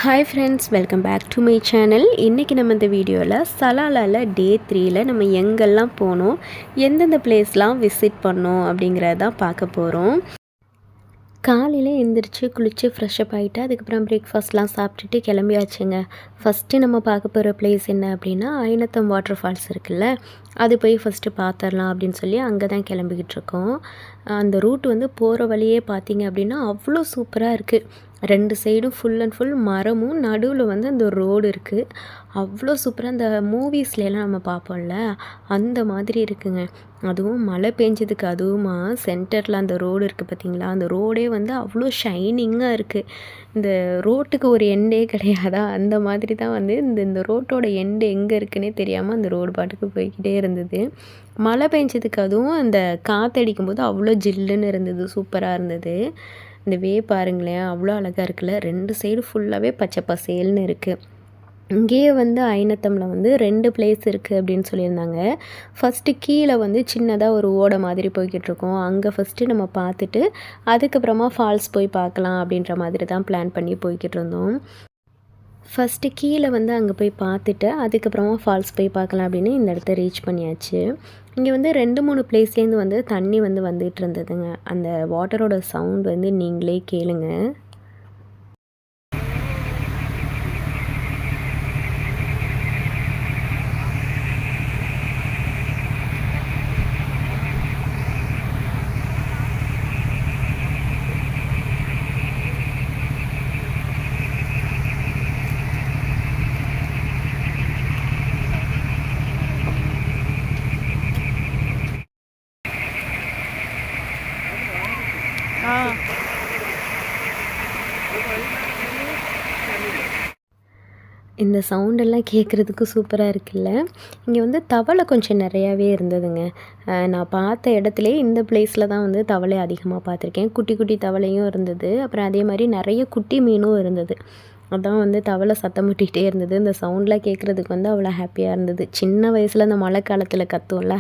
Hi friends, welcome back to my channel. இன்றைக்கி நம்ம இந்த வீடியோவில் சலாலாவில் டே 3ல் நம்ம எங்கெல்லாம் போனோம், எந்தெந்த பிளேஸ்லாம் விசிட் பண்ணோம் அப்படிங்கிறத தான் பார்க்க போகிறோம். காலையில் எழுந்திரிச்சு குளித்து ஃப்ரெஷ்அப் ஆகிட்டு அதுக்கப்புறம் பிரேக்ஃபாஸ்ட்லாம் சாப்பிட்டுட்டு கிளம்பியாச்சுங்க. ஃபஸ்ட்டு நம்ம பார்க்க போகிற பிளேஸ் என்ன அப்படின்னா ஐனத்தம் வாட்டர் ஃபால்ஸ் இருக்குல்ல, அது போய் ஃபஸ்ட்டு பார்த்துடலாம் அப்படின்னு சொல்லி அங்கே தான் கிளம்பிக்கிட்டு இருக்கோம். அந்த ரூட் வந்து போகிற வழியே பார்த்திங்க அப்படின்னா அவ்வளோ சூப்பராக இருக்குது. 2 சைடும் ஃபுல் அண்ட் ஃபுல் மரமும், நடுவில் வந்து அந்த ரோடு இருக்குது. அவ்வளோ சூப்பராக அந்த மூவிஸ்லாம் நம்ம பார்ப்போம்ல அந்த மாதிரி இருக்குங்க. அதுவும் மழை பெஞ்சதுக்கு அதுவுமா சென்டரில் அந்த ரோடு இருக்குது பார்த்திங்களா, அந்த ரோடே வந்து அவ்வளோ ஷைனிங்காக இருக்குது. இந்த ரோட்டுக்கு ஒரு எண்டே கிடையாதா, அந்த மாதிரி தான் வந்து இந்த ரோட்டோட எண்டு எங்கே இருக்குன்னே தெரியாமல் அந்த ரோடு பாட்டுக்கு போய்கிட்டே இருந்தது. மழை பெஞ்சதுக்கு அதுவும் அந்த காற்றடிக்கும்போது அவ்வளோ ஜில்லுன்னு இருந்தது, சூப்பராக இருந்தது. இந்த பாருங்களேன், அவ்வளோ அழகாக இருக்குல்ல. 2 சைடு ஃபுல்லாகவே பச்சை பசேல்னு இருக்குது. இங்கேயே வந்து ஐனத்தமில் வந்து 2 பிளேஸ் இருக்குது அப்படின்னு சொல்லியிருந்தாங்க. ஃபஸ்ட்டு கீழே வந்து சின்னதாக ஒரு ஓடை மாதிரி போய்கிட்ருக்கோம். அங்கே ஃபஸ்ட்டு நம்ம பார்த்துட்டு அதுக்கப்புறமா ஃபால்ஸ் போய் பார்க்கலாம் அப்படின்ற மாதிரி தான் பிளான் பண்ணி போய்கிட்டு இருந்தோம். ஃபஸ்ட்டு கீழே வந்து அங்கே போய் பார்த்துட்டு அதுக்கப்புறமா ஃபால்ஸ் போய் பார்க்கலாம் அப்படின்னு இந்த இடத்த ரீச் பண்ணியாச்சு. இங்கே வந்து 2-3 பிளேஸ்லேருந்து வந்து தண்ணி வந்து வந்துகிட்டு இருந்ததுங்க. அந்த வாட்டரோட சவுண்ட் வந்து நீங்களே கேளுங்க. இந்த சவுண்டெல்லாம் கேட்குறதுக்கு சூப்பராக இருக்குல்ல. இங்கே வந்து தவளை கொஞ்சம் நிறையாவே இருந்ததுங்க. நான் பார்த்த இடத்துலையே இந்த பிளேஸில் தான் வந்து தவளை அதிகமாக பார்த்துருக்கேன். குட்டி குட்டி தவளையும் இருந்தது, அப்புறம் அதே மாதிரி நிறைய குட்டி மீனும் இருந்தது. அதான் வந்து தவளை சத்தம் விட்டுக்கிட்டே இருந்தது. இந்த சவுண்டெலாம் கேட்குறதுக்கு வந்து அவ்வளோ ஹாப்பியாக இருந்தது. சின்ன வயசில் அந்த மழை காலத்தில் கத்துவோம்ல,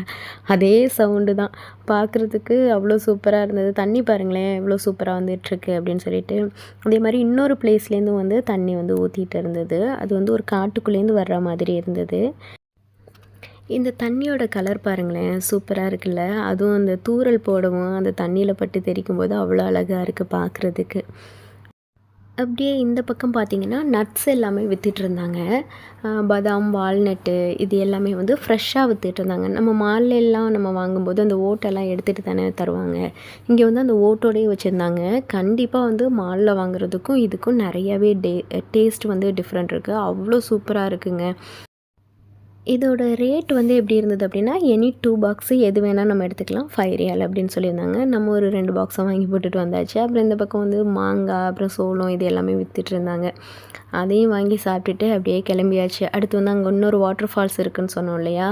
அதே சவுண்டு தான். பார்க்குறதுக்கு அவ்வளோ சூப்பராக இருந்தது. தண்ணி பாருங்களேன் எவ்வளோ சூப்பராக வந்துட்டுருக்கு அப்படின்னு சொல்லிட்டு. அதே மாதிரி இன்னொரு பிளேஸ்லேருந்து வந்து தண்ணி வந்து ஊற்றிட்டு இருந்தது. அது வந்து ஒரு காட்டுக்குள்ளேருந்து வர்ற மாதிரி இருந்தது. இந்த தண்ணியோட கலர் பாருங்களேன், சூப்பராக இருக்குல்ல. அதுவும் அந்த தூறல் போடவும் அந்த தண்ணியில் பட்டு தெரிக்கும்போது அவ்வளோ அழகாக இருக்குது பார்க்குறதுக்கு. அப்படியே இந்த பக்கம் பார்த்திங்கன்னா நட்ஸ் எல்லாமே விற்றுட்ருந்தாங்க. பாதாம், வால்நட்டு இது எல்லாமே வந்து ஃப்ரெஷ்ஷாக விற்றுட்ருந்தாங்க. நம்ம மால்லெல்லாம் நம்ம வாங்கும்போது அந்த ஓட்டெல்லாம் எடுத்துகிட்டு தானே தருவாங்க. இங்கே வந்து அந்த ஓட்டோடையே வச்சுருந்தாங்க. கண்டிப்பாக வந்து மாலில் வாங்குறதுக்கும் இதுக்கும் நிறையாவே டேஸ்ட் வந்து டிஃப்ரெண்ட் இருக்குது. அவ்வளோ சூப்பராக இருக்குங்க. இதோட ரேட் வந்து எப்படி இருந்தது அப்படின்னா, எனி 2 பாக்ஸு எது வேணால் நம்ம எடுத்துக்கலாம், 5 ரியால் அப்படின்னு சொல்லியிருந்தாங்க. நம்ம ஒரு 2 பாக்ஸை வாங்கி போட்டுட்டு வந்தாச்சு. அப்புறம் இந்த பக்கம் வந்து மாங்காய், அப்புறம் சோளம் இது எல்லாமே விற்றுட்டு இருந்தாங்க. அதையும் வாங்கி சாப்பிட்டுட்டு அப்படியே கிளம்பியாச்சு. அடுத்து வந்து அங்கே இன்னொரு வாட்டர் ஃபால்ஸ் இருக்குதுன்னு சொன்னோம் இல்லையா,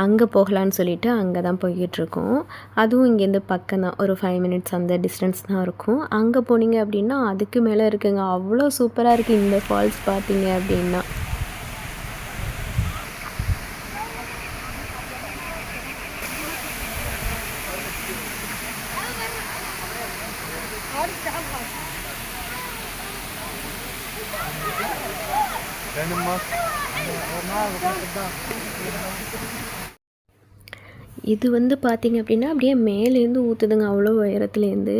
அங்கே போகலான்னு சொல்லிவிட்டு அங்கே தான் போய்கிட்ருக்கோம். அதுவும் இங்கேருந்து பக்கம் தான், ஒரு 5 மினிட்ஸ் அந்த டிஸ்டன்ஸ் தான் இருக்கும். அங்கே போனீங்க அப்படின்னா அதுக்கு மேலே இருக்குங்க. அவ்வளோ சூப்பராக இருக்குது இந்த ஃபால்ஸ் பார்த்தீங்க அப்படின்னா. இது வந்து பார்த்திங்க அப்படின்னா அப்படியே மேலேருந்து ஊற்றுதுங்க, அவ்வளோ உயரத்துலேருந்து.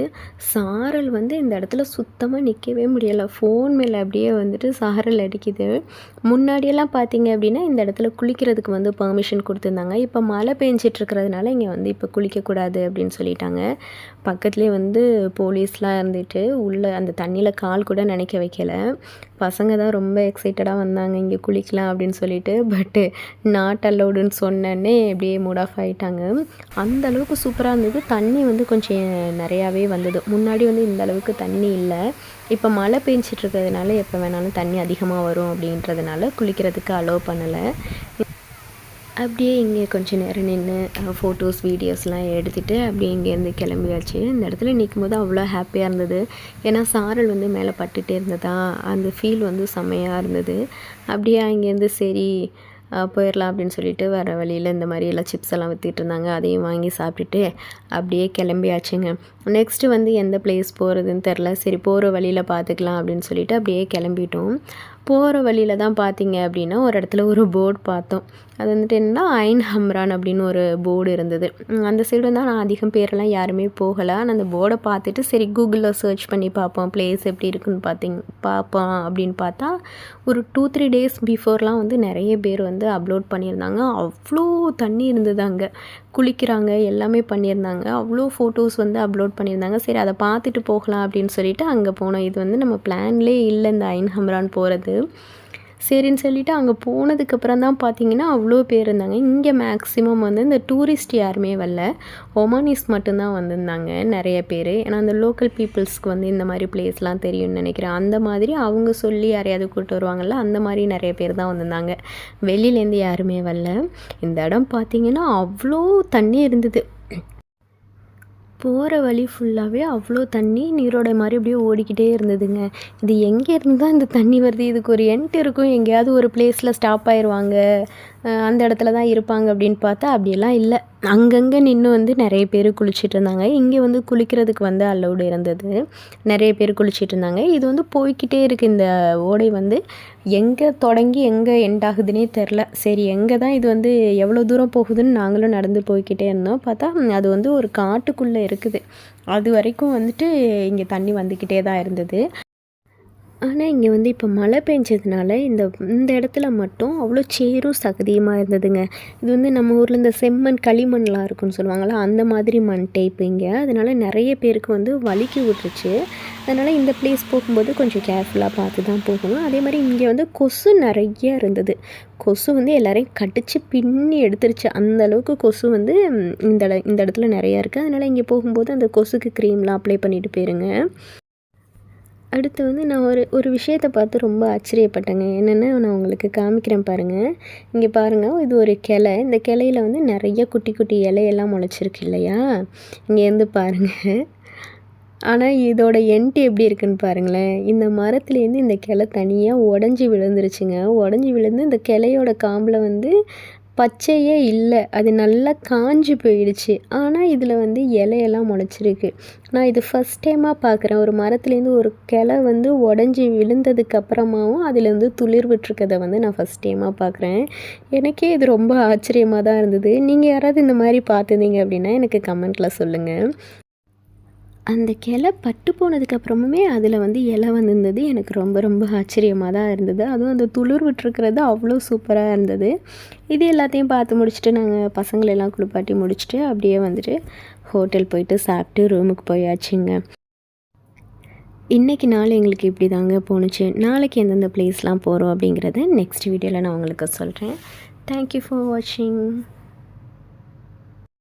சாரல் வந்து இந்த இடத்துல சுத்தமாக நிற்கவே முடியலை. ஃபோன் மேலே அப்படியே வந்துட்டு சாரல் அடிக்குது. முன்னாடியெல்லாம் பார்த்திங்க அப்படின்னா இந்த இடத்துல குளிக்கிறதுக்கு வந்து பெர்மிஷன் கொடுத்துருந்தாங்க. இப்போ மழை பெஞ்சிட்ருக்கிறதுனால இங்கே வந்து இப்போ குளிக்கக்கூடாது அப்படின்னு சொல்லிட்டாங்க. பக்கத்துலேயே வந்து போலீஸ்லாம் இருந்துட்டு உள்ளே அந்த தண்ணியில் கால் கூட நினைக்க வைக்கல. பசங்க தான் ரொம்ப எக்ஸைட்டடாக வந்தாங்க இங்கே குளிக்கலாம் அப்படின்னு சொல்லிட்டு. பட்டு நாட் அலவுடுன்னு சொன்னோன்னே அப்படியே மூட் ஆஃப் ஆகிட்டாங்க. அந்த அளவுக்கு சூப்பராக இருந்தது. தண்ணி வந்து கொஞ்சம் நிறையாவே வந்தது. முன்னாடி வந்து இந்த அளவுக்கு தண்ணி இல்லை. இப்போ மழை பெஞ்சிட்ருக்கிறதுனால எப்போ வேணாலும் தண்ணி அதிகமாக வரும் அப்படின்றதுனால குளிக்கிறதுக்கு அலோவ் பண்ணலை. அப்படியே இங்கே கொஞ்சம் நேரம் நின்று ஃபோட்டோஸ், வீடியோஸ்லாம் எடுத்துகிட்டு அப்படியே இங்கேருந்து கிளம்பியாச்சு. இந்த இடத்துல நிற்கும்போது அவ்வளோ ஹாப்பியாக இருந்தது. ஏன்னா சாரல் வந்து மேலே பட்டுகிட்டே இருந்ததா, அந்த ஃபீல் வந்து செம்மையாக இருந்தது. அப்படியே அங்கேருந்து சரி போயிடலாம் அப்படின்னு சொல்லிட்டு வர வழியில் இந்த மாதிரி எல்லாம் சிப்ஸ் எல்லாம் விற்றுட்டு இருந்தாங்க. அதையும் வாங்கி சாப்பிட்டுட்டு அப்படியே கிளம்பியாச்சுங்க. நெக்ஸ்ட்டு வந்து எந்த பிளேஸ் போகிறதுன்னு தெரில. சரி போகிற வழியில் பார்த்துக்கலாம் அப்படின்னு சொல்லிட்டு அப்படியே கிளம்பிட்டோம். போகிற வழியில் தான் பார்த்தீங்க அப்படின்னா ஒரு இடத்துல ஒரு போர்டு பார்த்தோம். அது வந்துட்டு என்னன்னா ஐன் ஹம்ரான் அப்படின்னு ஒரு போர்டு இருந்தது. அந்த சைடு தான் நான் அதிகம் பேரெல்லாம் யாருமே போகலை. ஆனால் அந்த போர்டை பார்த்துட்டு சரி கூகுளில் சர்ச் பண்ணி பார்ப்போம் பிளேஸ் எப்படி இருக்குன்னு பார்ப்போம் அப்படின்னு பார்த்தா ஒரு 2-3 டேஸ் பிஃபோர்லாம் வந்து நிறைய பேர் வந்து அப்லோட் பண்ணியிருந்தாங்க. அவ்வளோ தண்ணி இருந்தது அங்கே. குளிக்கிறாங்க எல்லாமே பண்ணியிருந்தாங்க. அவ்வளோ ஃபோட்டோஸ் வந்து அப்லோட் பண்ணியிருந்தாங்க. சரி அதை பார்த்துட்டு போகலாம் அப்படின்னு சொல்லிட்டு அங்கே போனோம். இது வந்து நம்ம பிளான்லேயே இல்லை இந்த ஐன் ஹம்ரான் போகிறது. சரின்னு சொல்லிவிட்டு அங்கே போனதுக்கப்புறம் தான் பார்த்தீங்கன்னா அவ்வளோ பேர் இருந்தாங்க. இங்கே மேக்ஸிமம் வந்து இந்த டூரிஸ்ட் யாருமே வரல, ஒமானிஸ் மட்டும்தான் வந்திருந்தாங்க நிறைய பேர். ஏன்னா அந்த லோக்கல் பீப்புள்ஸ்க்கு வந்து இந்த மாதிரி பிளேஸ்லாம் தெரியும்னு நினைக்கிறேன். அந்த மாதிரி அவங்க சொல்லி யாரையாவது கூப்பிட்டு வருவாங்கள்ல, அந்த மாதிரி நிறைய பேர் தான் வந்திருந்தாங்க. வெளியிலேருந்து யாருமே வரல. இந்த இடம் பார்த்திங்கன்னா அவ்வளோ தண்ணி இருந்தது. போகிற வழி ஃபுல்லாகவே அவ்வளோ தண்ணி நீரோடை மாதிரி அப்படியே ஓடிக்கிட்டே இருந்ததுங்க. இது எங்கேருந்து தான் இந்த தண்ணி வருது? இதுக்கு ஒரு எண்ட் இருக்கும், எங்கேயாவது ஒரு பிளேஸில் ஸ்டாப் ஆயிடுவாங்க, அந்த இடத்துல தான் இருப்பாங்க அப்படின்னு பார்த்தா அப்படியெல்லாம் இல்லை. அங்கங்கே நின்று வந்து நிறைய பேர் குளிச்சுட்டு இருந்தாங்க. இங்கே வந்து குளிக்கிறதுக்கு வந்து அலௌடு இருந்தது. நிறைய பேர் குளிச்சுட்டு இருந்தாங்க. இது வந்து போய்கிட்டே இருக்குது. இந்த ஓடை வந்து எங்கே தொடங்கி எங்கே எண்ட் ஆகுதுன்னே தெரில. சரி எங்கே தான் இது வந்து எவ்வளோ தூரம் போகுதுன்னு நாங்களும் நடந்து போய்கிட்டே இருந்தோம். பார்த்தா அது வந்து ஒரு காட்டுக்குள்ளே இருக்குது. அது வரைக்கும் வந்துட்டு இங்கே தண்ணி வந்துக்கிட்டே தான் இருந்தது. ஆனால் இங்கே வந்து இப்போ மழை பெஞ்சதுனால இந்த இடத்துல மட்டும் அவ்வளோ சேரும் சகதியுமாக இருந்ததுங்க. இது வந்து நம்ம ஊரில் இந்த செம்மண் களிமண்லாம் இருக்குன்னு சொல்லுவாங்கள்ல, அந்த மாதிரி மண் டைப் இங்கே. அதனால் நிறைய பேருக்கு வந்து வலிக்கி விட்டுருச்சு. அதனால் இந்த பிளேஸ் போகும்போது கொஞ்சம் கேர்ஃபுல்லாக பார்த்து தான் போகணும். அதே மாதிரி இங்கே வந்து கொசு நிறைய இருந்தது. கொசு வந்து எல்லோரையும் கடிச்சு பின்னி எடுத்துருச்சு. அந்தளவுக்கு கொசு வந்து இந்த இடத்துல நிறையா இருக்குது. அதனால் இங்கே போகும்போது அந்த கொசுக்கு க்ரீம்லாம் அப்ளை பண்ணிட்டு போயிருங்க. அடுத்து வந்து நான் ஒரு விஷயத்தை பார்த்து ரொம்ப ஆச்சரியப்பட்டேங்க. என்னென்னு நான் உங்களுக்கு காமிக்கிறேன் பாருங்கள். இங்கே பாருங்கள், இது ஒரு கிளை. இந்த கிளையில் வந்து நிறைய குட்டி குட்டி இலையெல்லாம் முளைச்சிருக்கு இல்லையா? இங்கேருந்து பாருங்கள். ஆனால் இதோட எண்ட் எப்படி இருக்குன்னு பாருங்களேன். இந்த மரத்துலேருந்து இந்த கிளை தனியாக உடஞ்சி விழுந்துருச்சுங்க. உடஞ்சி விழுந்து இந்த கிளையோட காம்பில் வந்து பச்சையே இல்லை, அது நல்லா காஞ்சி போயிடுச்சு. ஆனால் இதில் வந்து இலையெல்லாம் முளைச்சிருக்கு. நான் இது ஃபஸ்ட் டைமாக பார்க்குறேன். ஒரு மரத்துலேருந்து ஒரு கிளை வந்து உடஞ்சி விழுந்ததுக்கு அப்புறமாவும் அதுலேருந்து துளிர் விட்டுருக்கதை வந்து நான் ஃபஸ்ட் டைமாக பார்க்குறேன். எனக்கே இது ரொம்ப ஆச்சரியமாக தான் இருந்தது. நீங்கள் யாராவது இந்த மாதிரி பார்த்துருந்தீங்க அப்படின்னா எனக்கு கமெண்ட்டில் சொல்லுங்கள். அந்த கிளை பட்டு போனதுக்கப்புறமுமே அதில் வந்து இலை வந்திருந்தது. எனக்கு ரொம்ப ரொம்ப ஆச்சரியமாக தான் இருந்தது. அதுவும் அந்த துளிர் விட்டுருக்கிறது அவ்வளோ சூப்பராக இருந்தது. இது எல்லாத்தையும் பார்த்து முடிச்சுட்டு நாங்கள் பசங்களெல்லாம் குளிப்பாட்டி முடிச்சுட்டு அப்படியே வந்துட்டு ஹோட்டல் போயிட்டு சாப்பிட்டு ரூமுக்கு போயாச்சுங்க. இன்றைக்கி நாள் எங்களுக்கு இப்படி தாங்க போணுச்சு. நாளைக்கு எந்தெந்த பிளேஸ்லாம் போகிறோம் அப்படிங்கிறத நெக்ஸ்ட் வீடியோவில் நான் உங்களுக்கு சொல்கிறேன். தேங்க்யூ ஃபார் வாட்சிங்.